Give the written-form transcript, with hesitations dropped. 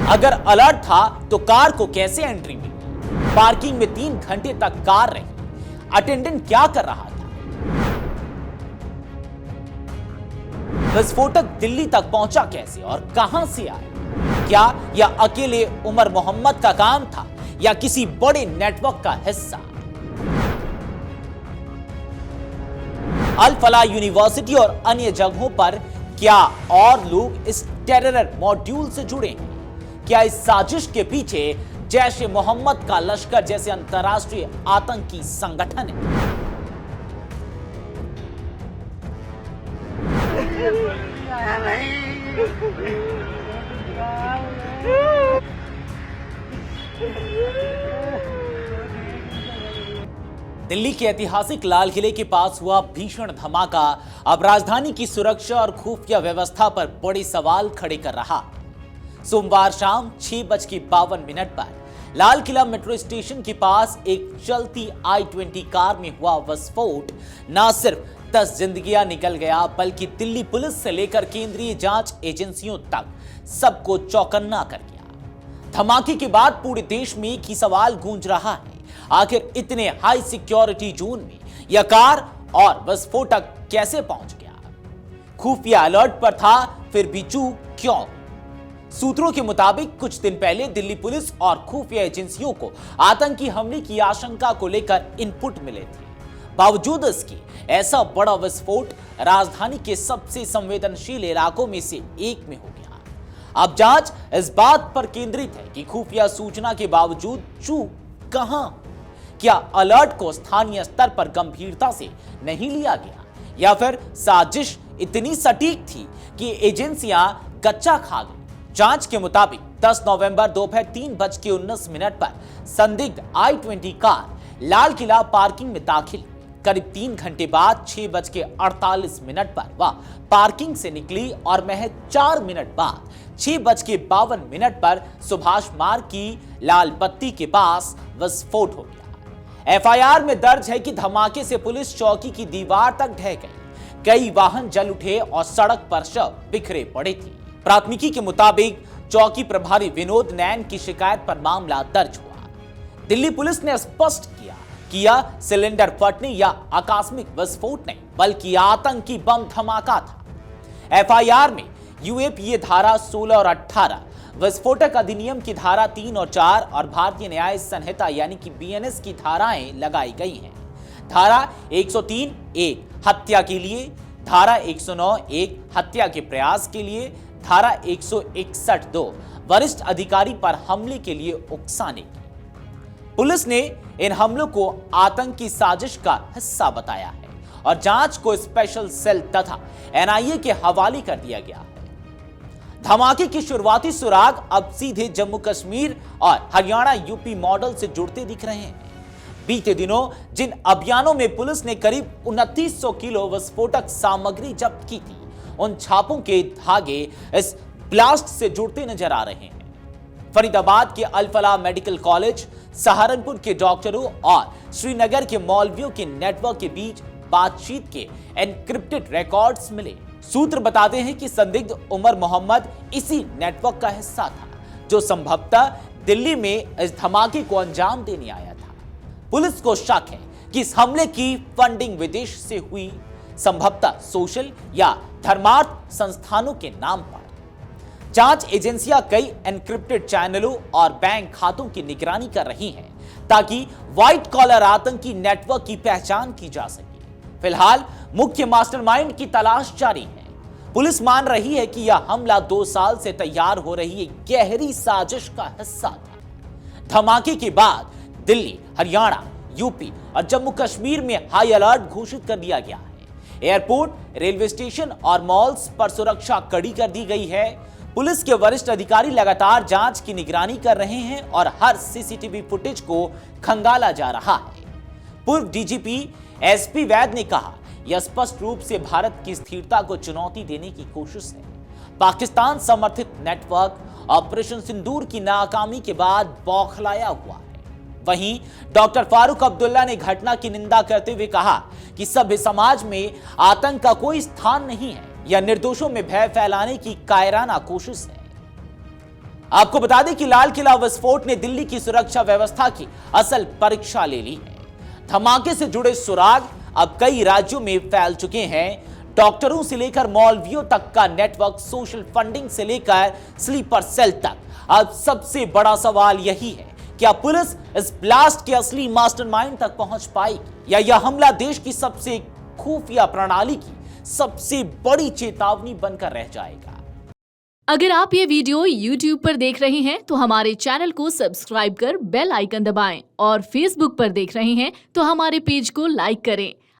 अगर अलर्ट था तो कार को कैसे एंट्री मिली? पार्किंग में 3 घंटे तक कार रही, अटेंडेंट क्या कर रहा था? विस्फोटक दिल्ली तक पहुंचा कैसे और कहां से आया? क्या यह अकेले उमर मोहम्मद का काम था या किसी बड़े नेटवर्क का हिस्सा? अल फलाह यूनिवर्सिटी और अन्य जगहों पर क्या और लोग इस टेरर मॉड्यूल से जुड़े हैं? क्या इस साजिश के पीछे जैश ए मोहम्मद का लश्कर जैसे अंतर्राष्ट्रीय आतंकी संगठन है? दिल्ली के ऐतिहासिक लाल किले के पास हुआ भीषण धमाका अब राजधानी की सुरक्षा और खुफिया व्यवस्था पर बड़े सवाल खड़े कर रहा। सोमवार शाम 6:52 पर लाल किला मेट्रो स्टेशन के पास एक चलती I-20 कार में हुआ विस्फोट न सिर्फ 10 जिंदगियां निकल गया बल्कि दिल्ली पुलिस से लेकर केंद्रीय जांच एजेंसियों तक सबको चौकन्ना कर गया। धमाके के बाद पूरे देश में एक ही सवाल गूंज रहा है, आखिर इतने हाई सिक्योरिटी जोन में यह कार और विस्फोटक कैसे पहुंच गया? खुफिया अलर्ट पर था फिर भी चूक क्यों? सूत्रों के मुताबिक कुछ दिन पहले दिल्ली पुलिस और खुफिया एजेंसियों को आतंकी हमले की आशंका को लेकर इनपुट मिले थे। बावजूद इसके ऐसा बड़ा विस्फोट राजधानी के सबसे संवेदनशील इलाकों में से एक में हो गया। अब जांच इस बात पर केंद्रित है कि खुफिया सूचना के बावजूद चूक कहां? क्या अलर्ट को स्थानीय स्तर पर गंभीरता से नहीं लिया गया या फिर साजिश इतनी सटीक थी कि एजेंसियां गच्चा खा गई? जांच के मुताबिक 10 नवंबर दोपहर 3:19 पर संदिग्ध I-20 car Lal Qila parking में दाखिल। करीब 3 घंटे बाद 6:48 पर वह पार्किंग से निकली और महज 4 मिनट बाद 6:52 पर सुभाष मार्ग की लाल बत्ती के पास विस्फोट हो गया। FIR में दर्ज है कि धमाके से पुलिस चौकी की दीवार तक ढह गई, कई वाहन जल उठे और सड़क पर शव बिखरे पड़े थे। प्राथमिकी के मुताबिक चौकी प्रभारी विनोद नैन की शिकायत पर मामला दर्ज हुआ। दिल्ली पुलिस ने स्पष्ट किया कि यह सिलेंडर फटने या आकस्मिक विस्फोट नहीं बल्कि आतंकी बम धमाका था। FIR में UAPA धारा 16 और 18, विस्फोटक अधिनियम की धारा 3 और 4 और भारतीय न्याय संहिता यानी कि BNS की धाराएं लगाई गई हैं। धारा 103(1) हत्या के लिए, धारा 109(1) हत्या के प्रयास के लिए, धारा 161(2) वरिष्ठ अधिकारी पर हमले के लिए उकसाने की। पुलिस ने इन हमलों को आतंकी साजिश का हिस्सा बताया है और जांच को स्पेशल सेल तथा NIA के हवाले कर दिया गया है। धमाके की शुरुआती सुराग अब सीधे जम्मू कश्मीर और हरियाणा यूपी मॉडल से जुड़ते दिख रहे हैं। बीते दिनों जिन अभियानों में पुलिस ने करीब 2900 किलो विस्फोटक सामग्री जब्त की थी, उन छापों के धागे इस ब्लास्ट से जुड़ते नजर आ रहे हैं। फरीदाबाद के अल फलाह मेडिकल कॉलेज, सहारनपुर के डॉक्टरों और श्रीनगर के मौलवियों के नेटवर्क के बीच बातचीत के एनक्रिप्टेड रिकॉर्ड्स मिले। सूत्र बताते हैं कि संदिग्ध उमर मोहम्मद इसी नेटवर्क का हिस्सा था जो संभवतः दिल्ली में इस धमाके को अंजाम देने आया था। पुलिस को शक है कि इस हमले की फंडिंग विदेश से हुई, संभवतः सोशल या धर्मार्थ संस्थानों के नाम पर। जांच एजेंसियां कई एनक्रिप्टेड चैनलों और बैंक खातों की निगरानी कर रही हैं ताकि व्हाइट कॉलर आतंकी नेटवर्क की पहचान की जा सके। फिलहाल मुख्य मास्टरमाइंड की तलाश जारी है। पुलिस मान रही है कि यह हमला 2 साल से तैयार हो रही एक गहरी साजिश का हिस्सा था। धमाके के बाद दिल्ली, हरियाणा, यूपी और जम्मू कश्मीर में हाई अलर्ट घोषित कर दिया गया है। एयरपोर्ट, रेलवे स्टेशन और मॉल्स पर सुरक्षा कड़ी कर दी गई है। पुलिस के वरिष्ठ अधिकारी लगातार जांच की निगरानी कर रहे हैं और हर CCTV फुटेज को खंगाला जा रहा है। पूर्व DGP SP वैद ने कहा, यह स्पष्ट रूप से भारत की स्थिरता को चुनौती देने की कोशिश है। पाकिस्तान समर्थित नेटवर्क ऑपरेशन सिंदूर की नाकामी के बाद बौखलाया हुआ है। वहीं डॉक्टर फारूक अब्दुल्ला ने घटना की निंदा करते हुए कहा कि सभ्य समाज में आतंक का कोई स्थान नहीं है, यह निर्दोषों में भय फैलाने की कायराना कोशिश है। आपको बता दें कि लाल किला विस्फोट ने दिल्ली की सुरक्षा व्यवस्था की असल परीक्षा ले ली है। धमाके से जुड़े सुराग अब कई राज्यों में फैल चुके हैं। डॉक्टरों से लेकर मौलवियों तक का नेटवर्क, सोशल फंडिंग से लेकर स्लीपर सेल तक। अब सबसे बड़ा सवाल यही है, क्या पुलिस इस ब्लास्ट के असली मास्टरमाइंड तक पहुंच पाएगी या यह हमला देश की सबसे खुफिया प्रणाली की सबसे बड़ी चेतावनी बनकर रह जाएगा। अगर आप ये वीडियो YouTube पर देख रहे हैं तो हमारे चैनल को सब्सक्राइब कर बेल आइकन दबाएं और Facebook पर देख रहे हैं तो हमारे पेज को लाइक करें।